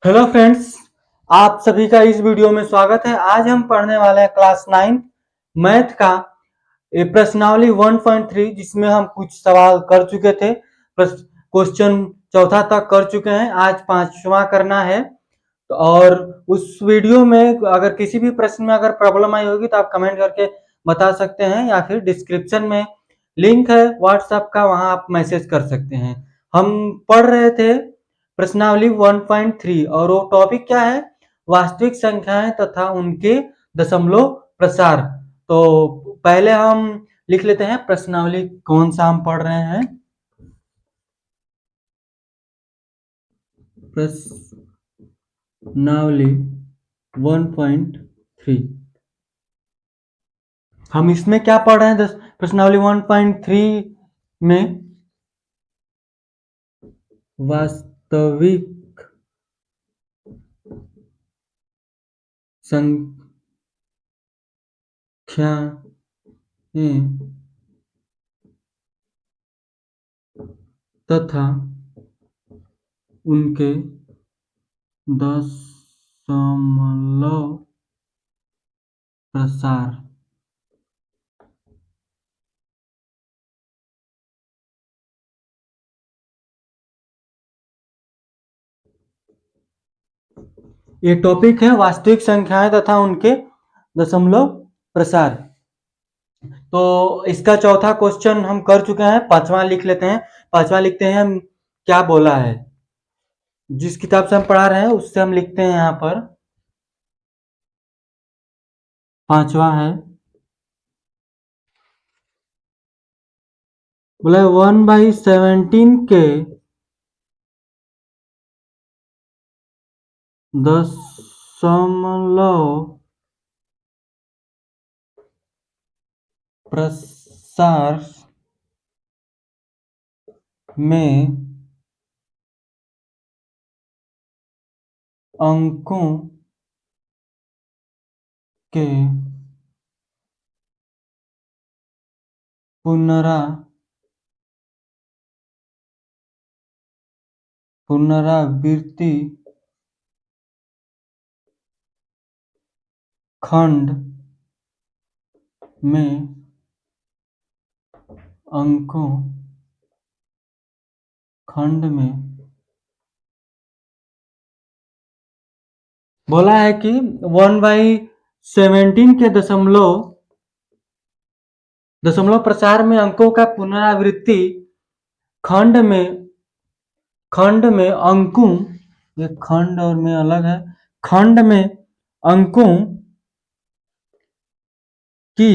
Hello friends, आप सभी का इस वीडियो में स्वागत है। आज हम पढ़ने वाले हैं क्लास 9 मैथ का प्रश्नावली 1.3, जिसमें हम कुछ सवाल कर चुके थे। क्वेश्चन चौथा तक कर चुके हैं, आज पांचवा करना है। तो और उस वीडियो में अगर किसी भी प्रश्न में अगर प्रॉब्लम आई होगी तो आप कमेंट करके बता सकते हैं, या फिर डिस्क्रिप्शन में लिंक है व्हाट्सएप का, वहां आप मैसेज कर सकते हैं। हम पढ़ रहे थे प्रश्नावली 1.3 और वो टॉपिक क्या है? वास्तविक संख्याएं तथा उनके दशमलव प्रसार। तो पहले हम लिख लेते हैं प्रश्नावली कौन सा हम पढ़ रहे हैं। प्रश्नावली 1.3 हम इसमें क्या पढ़ रहे हैं? प्रश्नावली 1.3 में वास्तविक संख्याएं तथा उनके दशमलव प्रसार। ये टॉपिक है वास्तविक संख्याएं तथा उनके दशमलव प्रसार। तो इसका चौथा क्वेश्चन हम कर चुके हैं, पांचवा लिख लेते हैं। पांचवा लिखते हैं हम क्या बोला है, जिस किताब से हम पढ़ा रहे हैं उससे हम लिखते हैं। यहाँ पर पांचवा है, बोला 1/17 के दशमलव प्रसार में अंकों के पुनरावृत्ति खंड में अंकों खंड में बोला है कि 1/17 के दशमलव प्रसार में अंकों का पुनरावृत्ति खंड में अंकों, ये खंड और में अलग है, खंड में अंकों की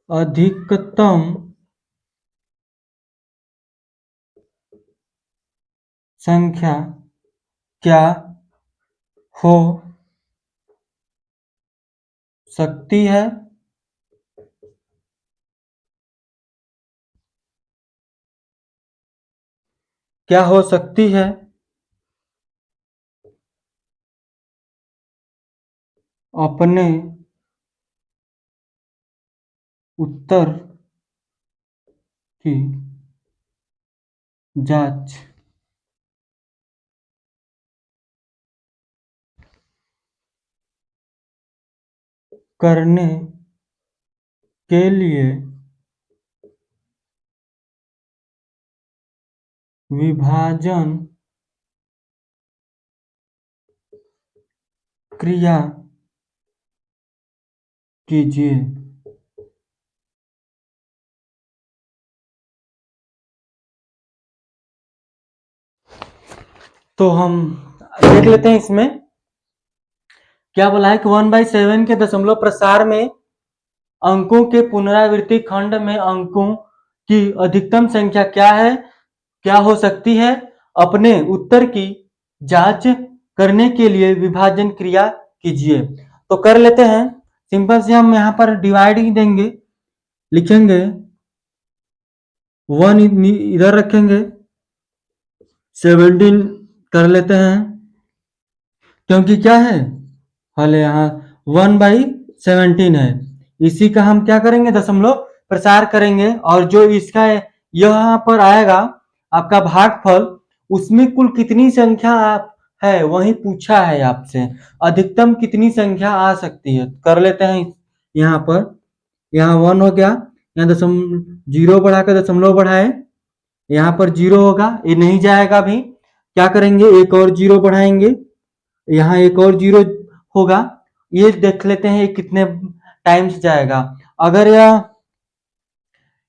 अधिकतम संख्या क्या हो सकती है? क्या हो सकती है? अपने उत्तर की जांच करने के लिए विभाजन क्रिया कीजिए। तो हम देख लेते हैं इसमें क्या बोला है कि 1/7 के दशमलव प्रसार में अंकों के पुनरावृत्ति खंड में अंकों की अधिकतम संख्या क्या है, क्या हो सकती है? अपने उत्तर की जांच करने के लिए विभाजन क्रिया कीजिए। तो कर लेते हैं। सिंपल से हम यहाँ पर डिवाइड ही देंगे, लिखेंगे 1 इधर रखेंगे, 17 कर लेते हैं, क्योंकि क्या है हल यहाँ 1/17 है। इसी का हम क्या करेंगे, दशमलव प्रसार करेंगे, और जो इसका यहाँ पर आएगा आपका भागफल, उसमें कुल कितनी संख्या आप है वही पूछा है आपसे। अधिकतम कितनी संख्या आ सकती है कर लेते हैं। यहाँ पर यहाँ 1 हो गया, यहाँ जीरो बढ़ाकर दशमलव बढ़ाए, यहाँ पर जीरो होगा, ये नहीं जाएगा अभी। क्या करेंगे, एक और जीरो बढ़ाएंगे, यहाँ एक और जीरो होगा। ये देख लेते हैं ये कितने टाइम्स जाएगा। अगर यह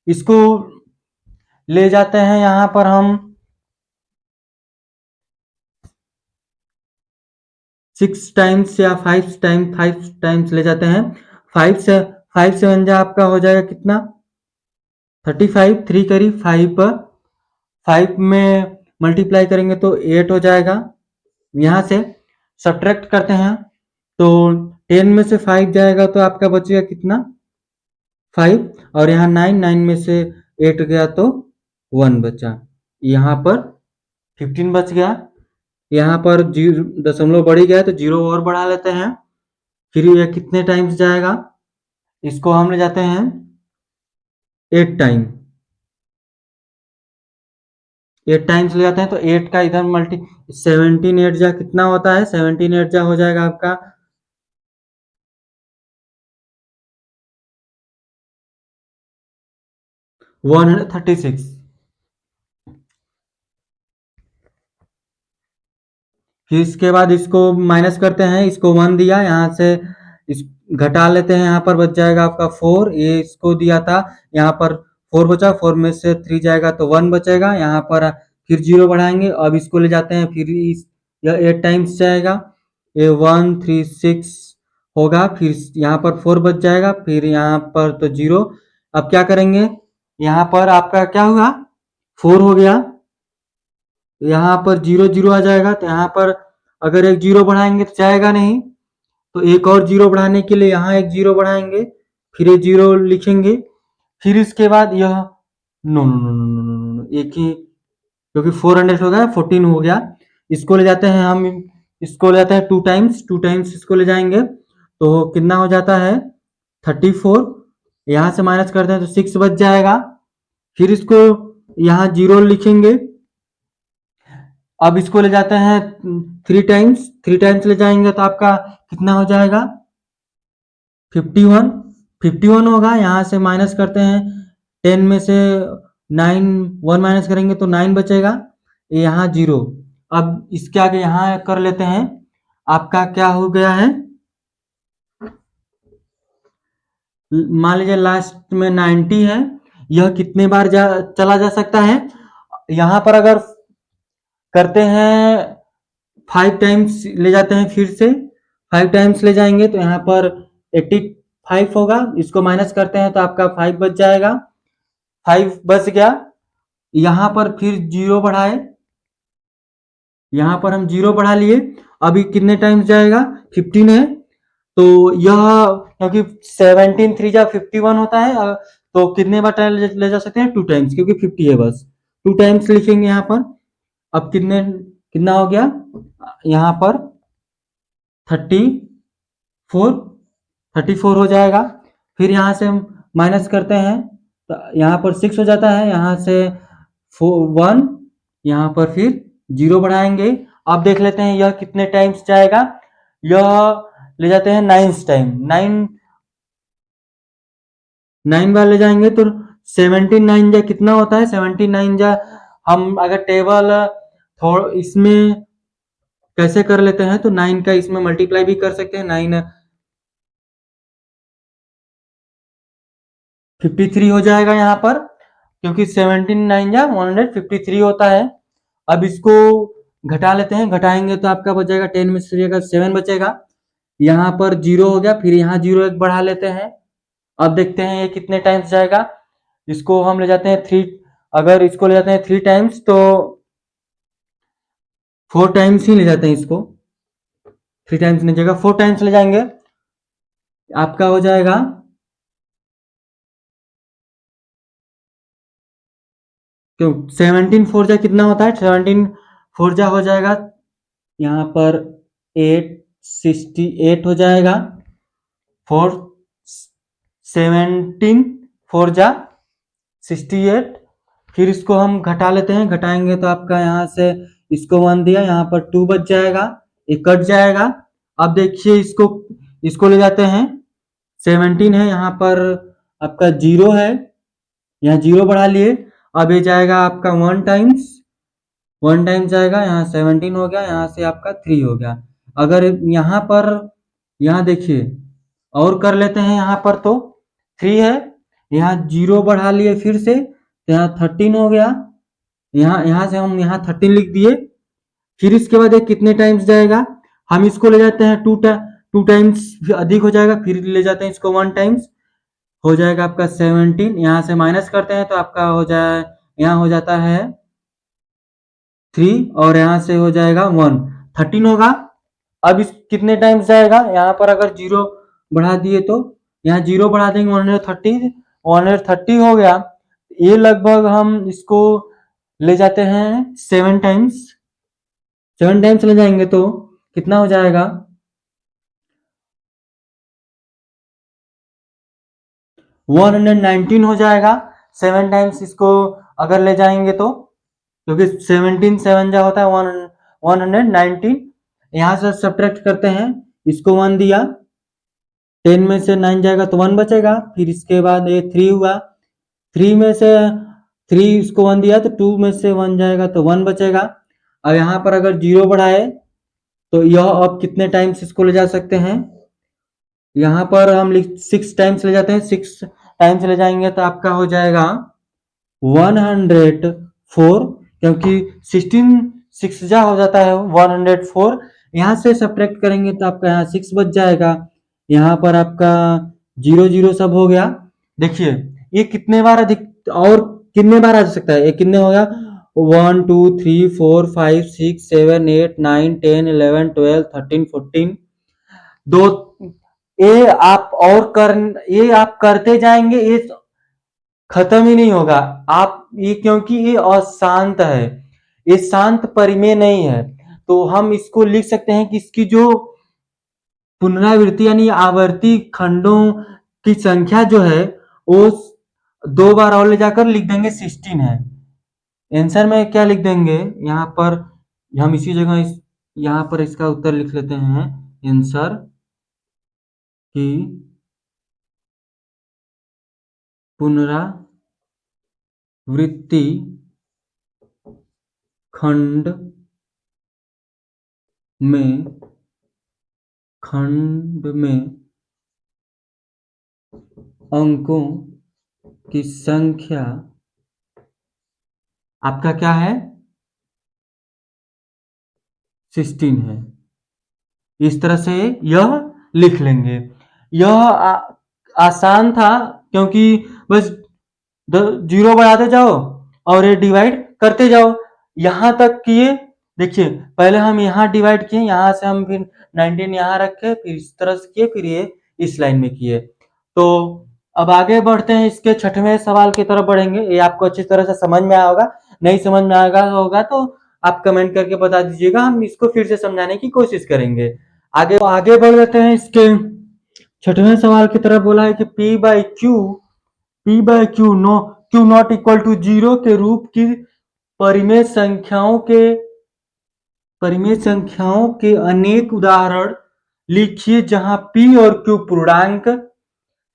इसको ले जाते हैं यहाँ पर हम 6 टाइम्स या 5 टाइम्स ले जाते हैं। 5 से वन जा आपका हो जाएगा कितना 35, 3 करीब 5 में मल्टीप्लाई करेंगे तो 8 हो जाएगा। यहाँ से सब्ट्रैक्ट करते हैं तो 10 में से 5 जाएगा तो आपका बचेगा कितना 5, और यहाँ 9 में से 8 गया तो 1 बचा। यहाँ पर 15 बच गया। यहाँ पर दशमलव बढ़ गया तो जीरो और बढ़ा लेते हैं। फिर ये कितने टाइम्स जाएगा, इसको हम ले जाते हैं 8 टाइम। 8 टाइम्स ले जाते हैं तो 8 का इधर 17 8 जा कितना होता है, 17 8 जा हो जाएगा आपका 136। फिर इसके बाद इसको माइनस करते हैं, इसको 1 दिया, यहाँ से इस घटा लेते हैं, यहाँ पर बच जाएगा आपका 4। ये इसको दिया था, यहाँ पर 4 बचा, 4 में से 3 जाएगा तो 1 बचेगा। यहाँ पर फिर जीरो बढ़ाएंगे, अब इसको ले जाते हैं, फिर यह 8 टाइम्स जाएगा, ये 136 होगा। फिर यहाँ पर 4 बच जाएगा, फिर यहाँ पर तो जीरो। अब क्या करेंगे, यहाँ पर आपका क्या हुआ 4 हो गया, यहाँ पर जीरो जीरो आ जाएगा, तो यहाँ पर अगर एक जीरो बढ़ाएंगे तो जाएगा नहीं, तो एक और जीरो बढ़ाने के लिए यहाँ एक जीरो बढ़ाएंगे, फिर ये जीरो लिखेंगे। फिर इसके बाद यह no no no no no no no एक ही, क्योंकि 400 हो गया 14 हो गया। इसको ले जाते हैं हम, इसको ले जाते हैं 2 टाइम्स इसको ले जाएंगे तो कितना हो जाता है 34। यहाँ से माइनस करते हैं तो 6 बच जाएगा। फिर इसको यहाँ जीरो लिखेंगे। अब इसको ले जाते हैं 3 टाइम्स ले जाएंगे तो आपका कितना हो जाएगा 51 होगा। यहाँ से माइनस करते हैं 10 में से 9 1 माइनस करेंगे तो 9 बचेगा, यहाँ जीरो। अब इसके आगे यहाँ कर लेते हैं, आपका क्या हो गया है, मान लीजिए लास्ट में 90 है। यह कितने बार चला जा सकता है, यहाँ पर अगर करते हैं 5 टाइम्स ले जाते हैं, फिर से 5 टाइम्स ले जाएंगे तो यहाँ पर 85 होगा। इसको माइनस करते हैं तो आपका 5 बच जाएगा, 5 बच गया। यहाँ पर फिर जीरो बढ़ाए, यहाँ पर हम जीरो बढ़ा लिए। अभी कितने टाइम्स जाएगा 15 है, तो यह क्योंकि 17 3 जा 51 होता है, तो कितने बार ले जा सकते हैं 2 टाइम्स, क्योंकि 50 है बस 2 टाइम्स लिखेंगे यहाँ पर। अब कितना हो गया, यहाँ पर 34 हो जाएगा। फिर यहाँ से हम माइनस करते हैं तो यहाँ पर 6 हो जाता है, यहाँ से 1, यहाँ पर फिर जीरो बढ़ाएंगे। अब देख लेते हैं यह कितने टाइम्स जाएगा, यह ले जाते हैं 9 टाइम, 9 बार ले जाएंगे तो 17 9 जा कितना होता है, 17 9 जा हम अगर टेबल थोड़ा इसमें कैसे कर लेते हैं तो 9 का इसमें मल्टीप्लाई भी कर सकते हैं। 9 53 हो जाएगा यहाँ पर, क्योंकि 17 9 जा 153 होता है। अब इसको घटा लेते हैं, घटाएंगे तो आपका बचेगा 10 में से 7 बचेगा, यहाँ पर जीरो हो गया, फिर यहाँ जीरो एक बढ़ा लेते हैं। अब देखते हैं ये कितने टाइम्स जाएगा, इसको हम ले जाते हैं 3, अगर इसको ले जाते हैं 3 टाइम्स तो 4 टाइम्स ही ले जाते हैं इसको, 3 टाइम्स नहीं जाएगा, 4 टाइम्स ले जाएंगे, आपका हो जाएगा क्यों 17 4 जा कितना होता है, 17 4 जा हो जाएगा यहाँ पर 868 हो जाएगा। 4 17 4 जा 68। फिर इसको हम घटा लेते हैं, घटाएंगे तो आपका यहाँ से इसको 1 दिया, यहाँ पर 2 बच जाएगा, ये कट जाएगा। अब देखिए इसको ले जाते हैं, 17 है, यहाँ पर आपका 0 है, यहाँ 0 बढ़ा लिए। अब ये जाएगा आपका 1 टाइम्स जाएगा, यहाँ 17 हो गया, यहाँ से आपका 3 हो गया। अगर यहाँ पर, यहाँ देखिए और कर लेते हैं, यहाँ पर तो 3 है, यहाँ 0 बढ़ा लिए फिर से, तो यहाँ 13 हो गया, यहाँ से हम यहाँ 13 लिख दिए। फिर इसके बाद ये कितने टाइम्स जाएगा, हम इसको ले जाते हैं 2 टाइम्स अधिक हो जाएगा, फिर ले जाते हैं इसको 1 टाइम्स, हो जाएगा आपका 17, यहाँ से माइनस करते हैं तो आपका हो जाए, यहाँ हो जाता है 3 और यहाँ से हो जाएगा 1, 13 होगा। अब इस कितने टाइम्स जाएगा, यहाँ पर अगर 0 बढ़ा दिए तो यहाँ 0 बढ़ा देंगे, 130 हो गया। ये लगभग हम इसको ले जाते हैं 7 टाइम्स ले जाएंगे तो कितना हो जाएगा, 119 हो जाएगा। 7 टाइम्स इसको अगर ले जाएंगे तो, क्योंकि 17 7 जा होता है 119। यहाँ से सब्ट्रैक्ट करते हैं, इसको 1 दिया, 10 में से 9 जाएगा तो 1 बचेगा। फिर इसके बाद ये 3 हुआ, 3 में से 3 इसको 1 दिया तो 2 में से 1 जाएगा तो 1 बचेगा। अब यहाँ पर अगर 0 बढ़ाए तो यह अब कितने टाइम्स इसको ले जा सकते हैं, यहाँ पर हम 6 टाइम्स ले जाते हैं, 6 टाइम्स ले जाएंगे तो आपका हो जाएगा 104, क्योंकि 16 6 जा हो जाता है 104। यहाँ से सब्ट्रैक्ट करेंगे तो आपका यहाँ 6 बच जाएगा, यहाँ पर आपका 0 0 सब हो गया। देखिए ये कितने बार अधिक और कितने बार आ सकता है, ये कितने हो गया, 1 2 3 4 5 6 7 8 9 10 11 12 13 14, दो, ये आप करते जाएंगे, ये खत्म ही नहीं होगा। आप ये, क्योंकि ये अशांत है, ये शांत परिमेय नहीं है, तो हम इसको लिख सकते हैं कि इसकी जो पुनरावृत्ति यानी आवर्ती खंडों की संख्या जो है वो 2 बार और ले जाकर लिख देंगे 16 है। आंसर में क्या लिख देंगे, यहाँ पर हम इसी जगह यहाँ पर इसका उत्तर लिख लेते हैं, आंसर की पुनरावृत्ति खंड में अंकों की संख्या आपका क्या है, 16 है। इस तरह से यह लिख लेंगे। यह आसान था, क्योंकि बस 0 बढ़ाते जाओ और ये डिवाइड करते जाओ, यहाँ तक किए। देखिए पहले हम यहाँ डिवाइड किए, यहाँ से हम फिर 19 यहाँ रखे, फिर इस तरह से किए, फिर ये इस लाइन में किए। तो अब आगे बढ़ते हैं, इसके 6वें सवाल की तरफ बढ़ेंगे। ये आपको अच्छी तरह से समझ में आया होगा, नहीं समझ में आएगा होगा तो आप कमेंट करके बता दीजिएगा, हम इसको फिर से समझाने की कोशिश करेंगे। आगे बढ़ जाते हैं, इसके 6वें सवाल की तरफ बोला है कि P by Q not equal to 0 के रूप की परिमेय संख्याओं के अनेक उदाहरण लिखिए जहां P और Q पूर्णांक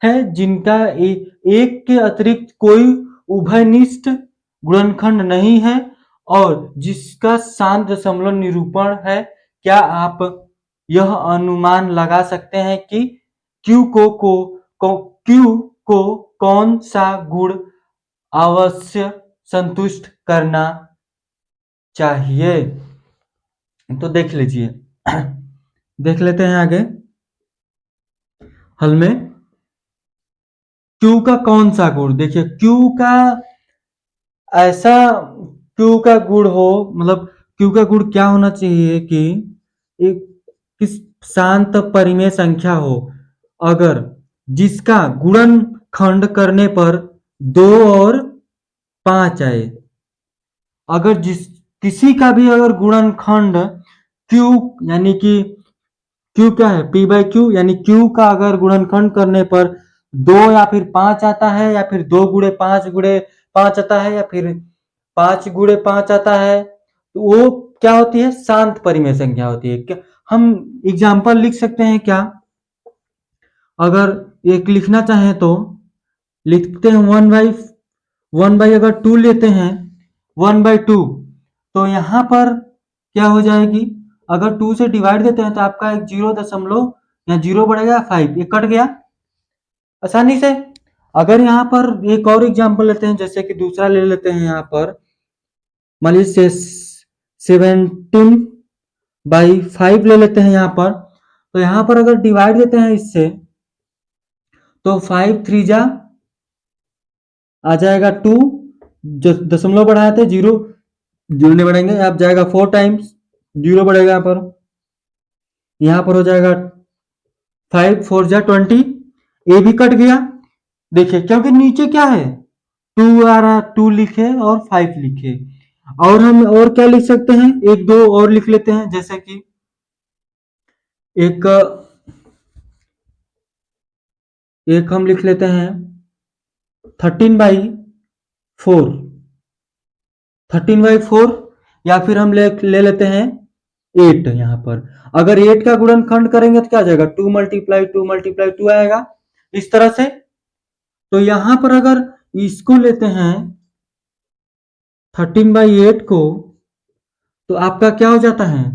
है, जिनका एक के अतिरिक्त कोई उभयनिष्ठ गुणनखंड नहीं है और जिसका शांत दशमलव निरूपण है। क्या आप यह अनुमान लगा सकते हैं कि Q को कौन सा गुण अवश्य संतुष्ट करना चाहिए? तो देख लीजिए, देख लेते हैं आगे हल में। Q का कौन सा गुण, देखिए Q का ऐसा Q का गुण हो, मतलब Q का गुण क्या होना चाहिए कि एक किस शांत परिमेय संख्या हो, अगर जिसका गुणनखंड करने पर 2 और 5 आए। अगर किसी का भी अगर गुणनखंड Q यानी कि Q क्या है, P बाई Q, यानी Q का अगर गुणनखंड करने पर 2 या फिर 5 आता है, या फिर 2 गुणे 5 आता है, या फिर 5 गुणे 5 आता है, तो वो क्या होती है, शांत परिमेय संख्या होती है। क्या हम एग्जाम्पल लिख सकते हैं क्या, अगर एक लिखना चाहें तो लिखते हैं 1/, अगर 2 लेते हैं 1/2, तो यहाँ पर क्या हो जाएगी, अगर 2 से डिवाइड देते हैं तो आपका एक 0 या 0 बढ़ेगा 5, ये कट गया आसानी से। अगर यहाँ पर एक और एग्जांपल लेते हैं, जैसे कि दूसरा ले लेते हैं, यहाँ पर मान लीजिए 17/5 ले लेते हैं यहाँ पर। तो यहाँ पर अगर डिवाइड देते हैं इससे तो 5 3 जा आ जाएगा 2, जो दशमलव बढ़ाए थे 0 नहीं बढ़ेंगे, अब जाएगा 4 टाइम्स 0 बढ़ेगा, यहाँ पर हो जाएगा 5 4 जा 20, ए भी कट गया। देखिए क्योंकि नीचे क्या है 2 आ रहा, 2 लिखे और 5 लिखे। और हम और क्या लिख सकते हैं, एक दो और लिख लेते हैं, जैसे कि एक हम लिख लेते हैं 13/4, 13/4, या फिर हम ले लेते हैं 8। यहाँ पर अगर 8 का गुणनखंड करेंगे तो क्या आ जाएगा, 2 × 2 × 2 आएगा इस तरह से। तो यहाँ पर अगर इसको लेते हैं 13/8 को, तो आपका क्या हो जाता है,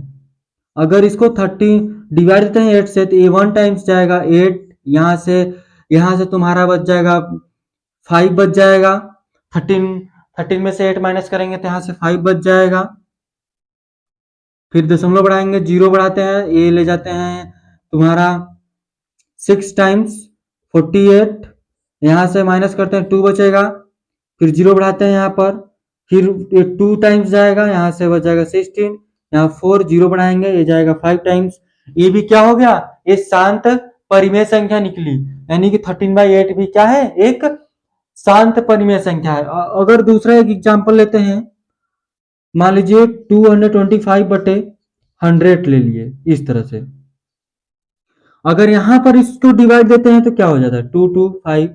अगर इसको 30 डिवाइड देते हैं 8 से तो ये 1 टाइम्स जाएगा 8, यहाँ से तुम्हारा बच जाएगा 5 बच जाएगा। 13 में से 8 माइनस करेंगे तो यहाँ से 5 बच जाएगा। फिर दशमलव बढ़ाएंगे, 0 बढ़ाते हैं, ये ले जाते हैं तुम्हारा 6 टाइम्स 48, यहाँ से माइनस करते हैं 2 बचेगा। फिर 0 बढ़ाते हैं यहाँ पर, फिर 2 टाइम्स जाएगा, यहाँ से बच जाएगा 16, यहाँ 4 0 बढ़ाएंगे, ये जाएगा 5 टाइम्स। ये भी क्या हो गया, ये शांत परिमेय संख्या निकली, यानी कि 13/8 भी क्या है, एक शांत परिमेय संख्या है। अगर दूसरा एक एग्जांपल लेते हैं, मान लीजिए 225/100 ले लिए इस तरह से। अगर यहाँ पर इसको डिवाइड देते हैं तो क्या हो जाता है, 2 2 5।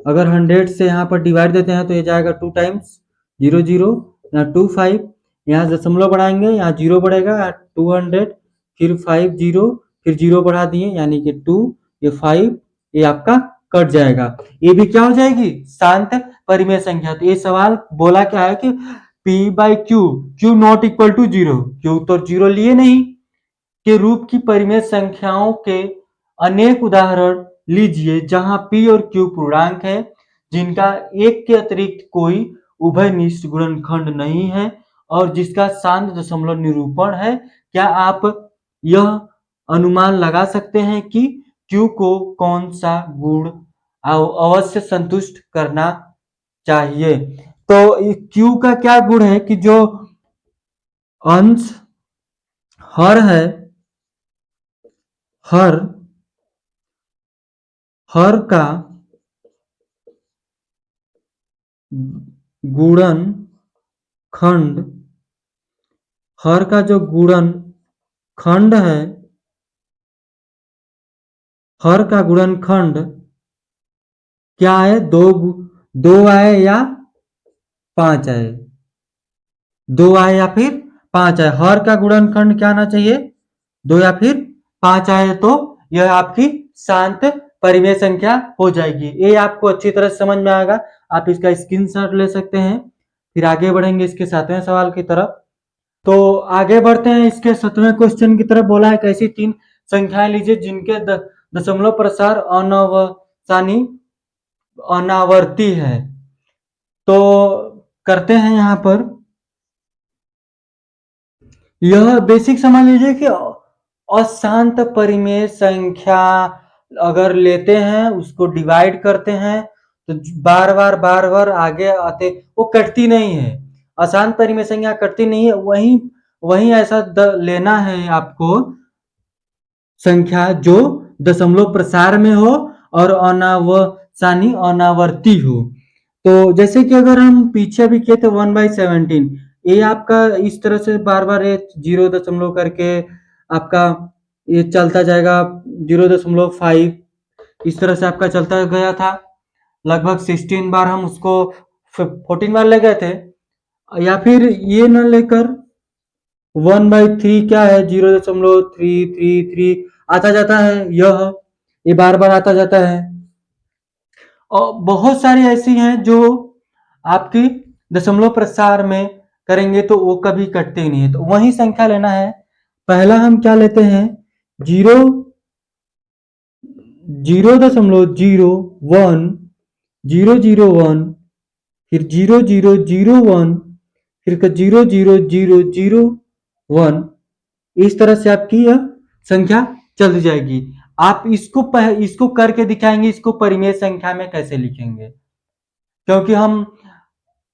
अगर 100 से यहाँ पर डिवाइड देते हैं तो ये जाएगा 2 टाइम्स 0 0, यहाँ 2 5, यहाँ दशमलव बढ़ाएंगे, यहाँ 0 बढ़ेगा 200, फिर 5 0, फिर 0 बढ़ा दिए यानी कि 2, ये 5, ये आपका कट जाएगा। ये भी क्या हो जाएगी, शांत परिमेय संख्या। तो ये सवाल बोला क्या है कि P/Q, Q not equal to 0, Q तो 0 लिए नहीं, के रूप की परिमेय संख्याओं के अनेक उदाहरण लीजिए जहां P और Q पूर्णांक है, जिनका एक के अतिरिक्त कोई उभयनिष्ठ गुणनखंड नहीं है और जिसका शांत दशमलव निरूपण है। क्या आप यह अनुमान लगा सकते हैं कि Q को कौन सा गुण अवश्य संतुष्ट करना चाहिए। तो Q का क्या गुण है कि जो अंश हर है, हर का गुणनखंड, हर का जो गुणनखंड है, हर का गुणनखंड क्या है, दो आए या 5 आए, 2 आए या फिर 5 आए। हर का गुणनखंड क्या आना चाहिए, 2 या फिर 5 आए, तो यह आपकी शांत परिमेय संख्या हो जाएगी। ये आपको अच्छी तरह समझ में आएगा, आप इसका स्क्रीनशॉट ले सकते हैं। फिर आगे बढ़ेंगे इसके 7वें सवाल की तरफ। तो आगे बढ़ते हैं, इसके 7वें क्वेश्चन की तरफ बोला है कि ऐसी 3 संख्याएं लीजिए जिनके दशमलव प्रसार अनावर्ती है। तो करते हैं यहाँ पर, यह बेसिक समझ लीजिए कि अशांत परिमेय संख्या अगर लेते हैं, उसको डिवाइड करते हैं तो बार बार आगे आते, वो कटती नहीं है। अशांत परिमेय संख्या कटती नहीं है, वही ऐसा लेना है आपको संख्या जो दशमलव प्रसार में हो और अनावर्ती हो। तो जैसे कि अगर हम पीछे भी किए थे 1/17, ये आपका इस तरह से बार बार 0 करके आपका ये चलता जाएगा 0.5, इस तरह से आपका चलता गया था। लगभग 16 बार हम उसको 14 बार ले गए थे, या फिर ये न लेकर 1/3 क्या है, 0.333 आता जाता है, ये बार बार आता जाता है। और बहुत सारी ऐसी हैं जो आपकी दशमलव प्रसार में करेंगे तो वो कभी कटते ही नहीं है। तो वही संख्या लेना है। पहला हम क्या लेते हैं, 0.001 फिर 0.001 फिर 0.00001, इस तरह से आपकी यह संख्या चलती जाएगी। आप इसको करके दिखाएंगे, इसको परिमेय संख्या में कैसे लिखेंगे, क्योंकि हम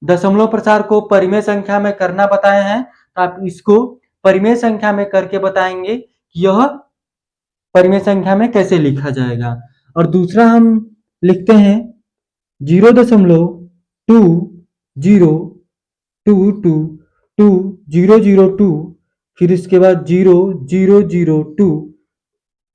दशमलव प्रसार को परिमेय संख्या में करना बताए हैं, तो आप इसको परिमेय संख्या में करके बताएंगे कि यह परिमेय संख्या में कैसे लिखा जाएगा। और दूसरा हम लिखते हैं 0.2022002, फिर इसके बाद 0002,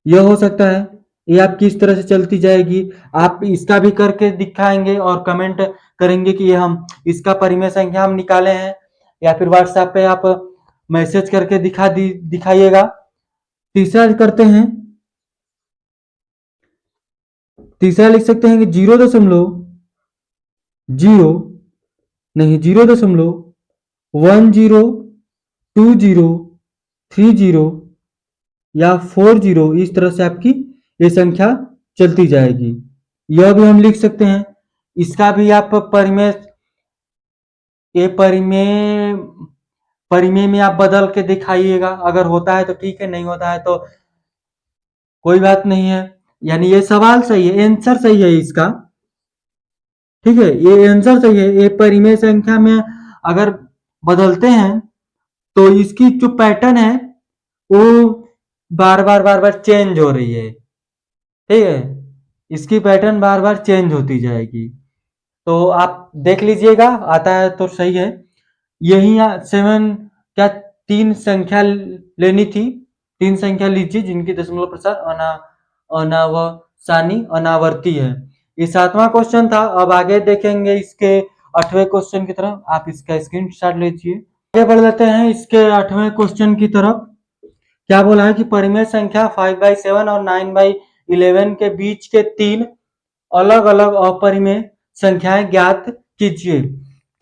यह हो सकता है। ये आपकी इस तरह से चलती जाएगी। आप इसका भी करके दिखाएंगे और कमेंट करेंगे कि ये हम इसका परिमेय संख्या हम निकाले हैं, या फिर व्हाट्सएप पे आप मैसेज करके दिखाइएगा। तीसरा करते हैं, तीसरा लिख सकते हैं कि 0.10 या 40, इस तरह से आपकी ये संख्या चलती जाएगी। यह भी हम लिख सकते हैं। इसका भी आप परिमेय में आप बदल के दिखाइएगा। अगर होता है तो ठीक है, नहीं होता है तो कोई बात नहीं है। यानी ये सवाल सही है, आंसर सही है इसका, ठीक है, ये आंसर सही है। ये परिमेय संख्या में अगर बदलते हैं तो इसकी जो पैटर्न है वो बार बार चेंज हो रही है, ठीक है, इसकी पैटर्न बार बार चेंज होती जाएगी। तो आप देख लीजिएगा, आता है तो सही है। यही 7 क्या 3 संख्या लेनी थी, 3 संख्या लीजिए जिनकी दशमलव प्रसार अनावसानी अनावर्ती है। ये 7वां क्वेश्चन था। अब आगे देखेंगे इसके 8वें क्वेश्चन की तरफ। आप इसका स्क्रीनशॉट लीजिए। आगे बढ़ लेते हैं इसके 8वें क्वेश्चन की तरफ। क्या बोला है कि परिमेय संख्या 5/7 और 9/11 के बीच के 3 अलग अलग अपरिमेय संख्याएं ज्ञात कीजिए।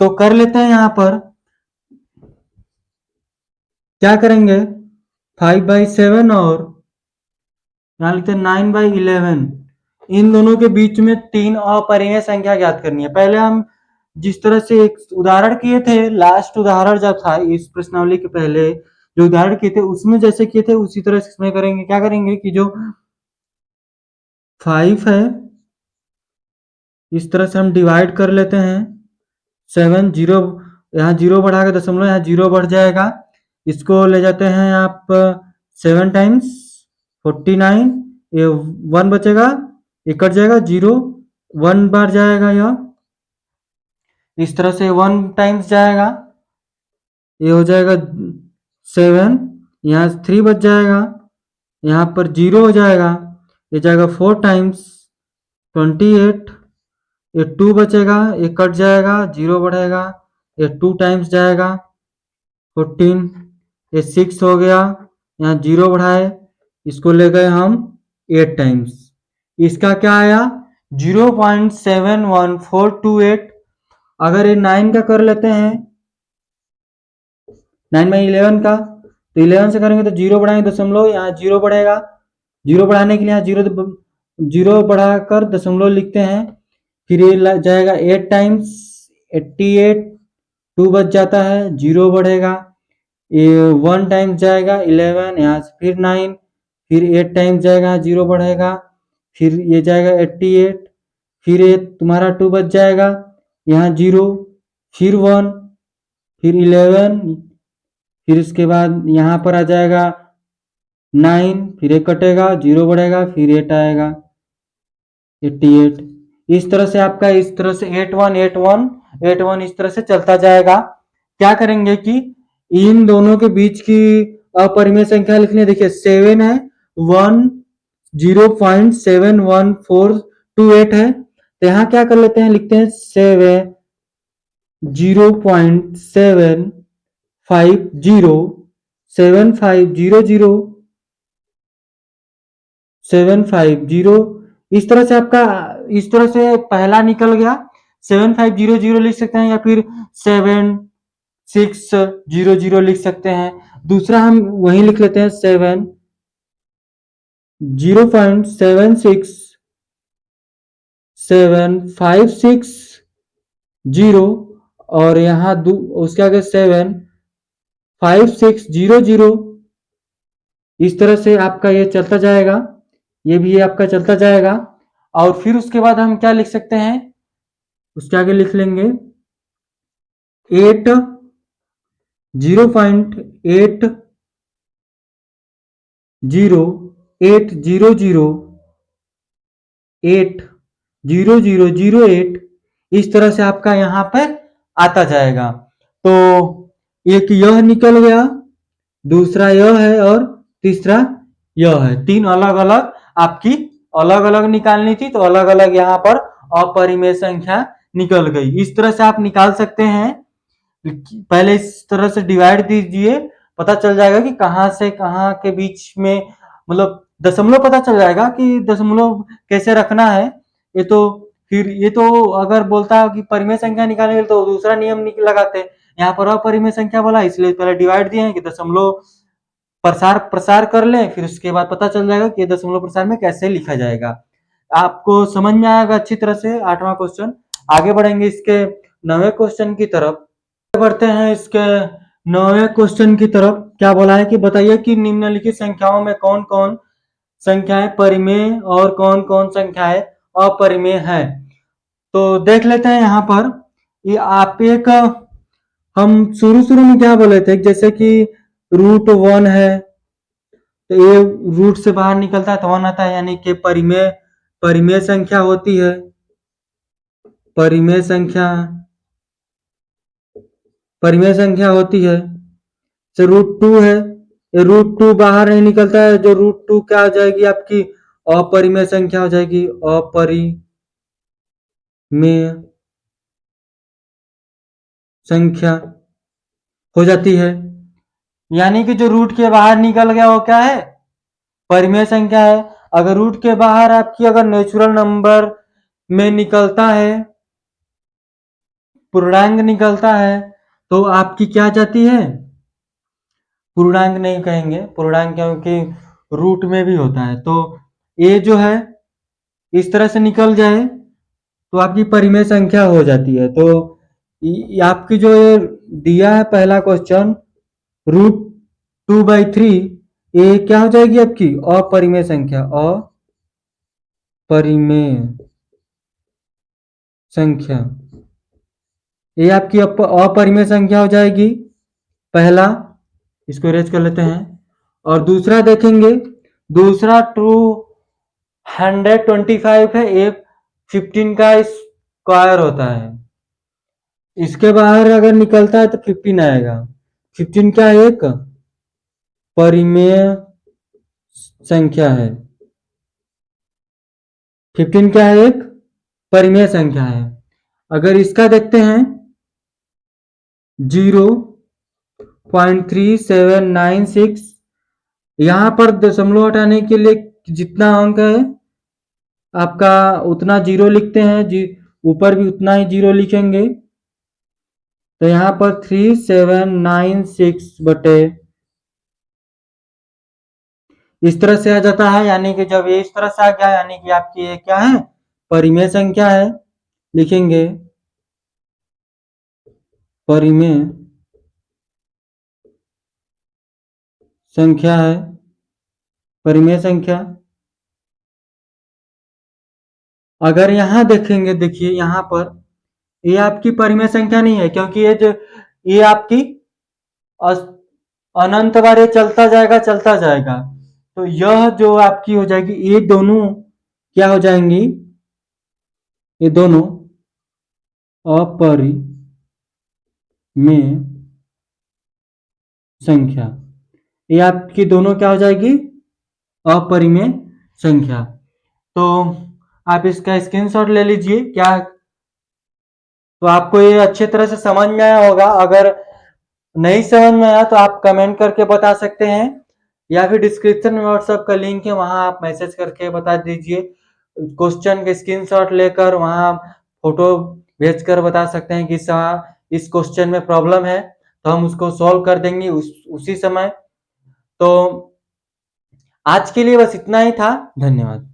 तो कर लेते हैं, यहां पर क्या करेंगे, 5/7 और यहां लिखते हैं 9/11, इन दोनों के बीच में 3 अपरिमेय संख्या ज्ञात करनी है। पहले हम जिस तरह से एक उदाहरण किए थे, लास्ट उदाहरण जब था इस प्रश्नावली के पहले जो उदाहरण किए थे उसमें जैसे किए थे उसी तरह से इसमें करेंगे। क्या करेंगे कि जो 5 है इस तरह से हम डिवाइड कर लेते हैं। 7 0, यहाँ 0 बढ़ा के दशमलव, यहाँ 0 बढ़ जाएगा। इसको ले जाते हैं आप 7 टाइम्स 49, ये 1 बचेगा, ये कट जाएगा, 0 1 बार जाएगा, यह इस तरह से 1 टाइम्स जाएगा, ये हो जाएगा 7, यहाँ 3 बच जाएगा, यहाँ पर 0 हो जाएगा, ये जाएगा 4 टाइम्स 28, ये 2 बचेगा, ये कट जाएगा, 0 बढ़ेगा, ये 2 टाइम्स जाएगा 14, ये 6 हो गया, यहाँ 0 बढ़ाए, इसको ले गए हम 8 टाइम्स। इसका क्या आया, 0.71428। अगर ये 9 का कर लेते हैं, 9/11 का, तो 11 से करेंगे तो 0 बढ़ाएंगे दशमलव, यहाँ 0 बढ़ेगा, 0 बढ़ाने के लिए यहाँ 0 बढ़ाकर दशमलव लिखते हैं। फिर ये जाएगा 8 टाइम्स 88, 2 बच जाता है, 0 बढ़ेगा, ये 1 टाइम्स जाएगा 11, यहाँ से फिर 9, फिर 8 टाइम्स जाएगा, 0 बढ़ेगा, फिर ये जाएगा 88, फिर ये तुम्हारा 2 बच जाएगा, यहाँ 0, फिर 1, फिर 11, फिर इसके बाद यहाँ पर आ जाएगा 9, फिर 1 कटेगा, 0 बढ़ेगा, फिर 8 आएगा 88। इस तरह से आपका इस तरह से 818181 इस तरह से चलता जाएगा। क्या करेंगे कि इन दोनों के बीच की अपरिमेय संख्या लिखनी है। देखिए 7 है, 1 0.71428 है, तो यहाँ क्या कर लेते हैं, लिखते हैं 7 0.750 7500 750, इस तरह से पहला निकल गया। 7500 लिख सकते हैं या फिर 7600 लिख सकते हैं। दूसरा हम वही लिख लेते हैं 0.76756 और यहाँ उसके आगे 75600। इस तरह से आपका ये चलता जाएगा, ये भी आपका चलता जाएगा। और फिर उसके बाद हम क्या लिख सकते हैं, उसके आगे लिख लेंगे 0.8080008। इस तरह से आपका यहाँ पे आता जाएगा। तो एक यह निकल गया, दूसरा यह है और तीसरा यह है। तीन अलग अलग आपकी अलग अलग निकालनी थी, तो अलग अलग यहाँ पर अपरिमेय संख्या निकल गई। इस तरह से आप निकाल सकते हैं। पहले इस तरह से डिवाइड दीजिए, पता चल जाएगा कि कहाँ से कहाँ के बीच में, मतलब दशमलव पता चल जाएगा कि दशमलव कैसे रखना है। ये तो फिर ये तो अगर बोलता है कि परिमेय संख्या निकालने तो दूसरा नियम लगाते हैं। यहाँ पर अपरिमेय संख्या बोला, इसलिए पहले डिवाइड दिए हैं कि दशमलव प्रसार कर लें, फिर उसके बाद पता चल जाएगा कि दशमलव प्रसार में कैसे लिखा जाएगा। आपको समझ में आएगा अच्छी तरह से 8वां क्वेश्चन। आगे बढ़ेंगे इसके 9वें क्वेश्चन की तरफ। बढ़ते हैं इसके 9वें क्वेश्चन की तरफ। क्या बोला है कि बताइए कि निम्नलिखित संख्याओं में कौन कौन संख्याएं परिमेय और कौन कौन संख्याएं अपरिमेय है। तो देख लेते हैं यहाँ पर। ये आप एक हम शुरू में क्या बोले थे, जैसे कि √1 है, तो ये रूट से बाहर निकलता है तो 1 आता है, यानी कि परिमेय संख्या होती है। परिमेय संख्या होती है। तो √2 है, ये √2 बाहर नहीं निकलता है, जो √2 क्या हो जाएगी आपकी अपरिमेय संख्या हो जाएगी, अपरिमेय संख्या हो जाती है। यानी कि जो रूट के बाहर निकल गया वो क्या है, परिमेय संख्या है। अगर रूट के बाहर आपकी अगर नेचुरल नंबर में निकलता है, पूर्णांक निकलता है, तो आपकी क्या जाती है, पूर्णांक नहीं कहेंगे, पूर्णांक क्योंकि रूट में भी होता है। तो ये जो है इस तरह से निकल जाए तो आपकी परिमेय संख्या हो जाती है। तो आपकी जो ये दिया है पहला क्वेश्चन √2/3, ये क्या हो जाएगी आपकी अपरिमेय संख्या, अपरिमेय संख्या। ये आपकी अपरिमेय संख्या हो जाएगी पहला, इसको इरेज कर लेते हैं। और दूसरा देखेंगे, दूसरा 225 है, ये 15 का स्क्वायर होता है। इसके बाहर अगर निकलता है तो 15 आएगा। 15 क्या है, एक परिमेय संख्या है। 15 क्या है, एक परिमेय संख्या है। अगर इसका देखते हैं 0.3796, यहाँ पर दशमलव हटाने के लिए जितना अंक है आपका उतना जीरो लिखते हैं, ऊपर भी उतना ही जीरो लिखेंगे। तो यहाँ पर 3796 बटे इस तरह से आ जाता है। यानी कि जब ये इस तरह से आ गया, यानी कि आपकी ये क्या है, परिमेय संख्या है। लिखेंगे परिमेय संख्या है, परिमेय संख्या। अगर यहाँ देखेंगे, देखिए यहाँ पर ये आपकी परिमेय संख्या नहीं है, क्योंकि ये आपकी अनंत बार ये चलता जाएगा। तो यह जो आपकी हो जाएगी, ये दोनों क्या हो जाएंगी, ये दोनों अपरिमेय संख्या। ये आपकी दोनों क्या हो जाएगी, अपरिमेय संख्या। तो आप इसका स्क्रीनशॉट ले लीजिए। क्या तो आपको ये अच्छे तरह से समझ में आया होगा। अगर नहीं समझ में आया तो आप कमेंट करके बता सकते हैं, या फिर डिस्क्रिप्शन में व्हाट्सएप का लिंक है, वहां आप मैसेज करके बता दीजिए। क्वेश्चन के स्क्रीनशॉट लेकर वहां फोटो भेजकर बता सकते हैं कि इस क्वेश्चन में प्रॉब्लम है, तो हम उसको सॉल्व कर देंगे उसी समय। तो आज के लिए बस इतना ही था। धन्यवाद।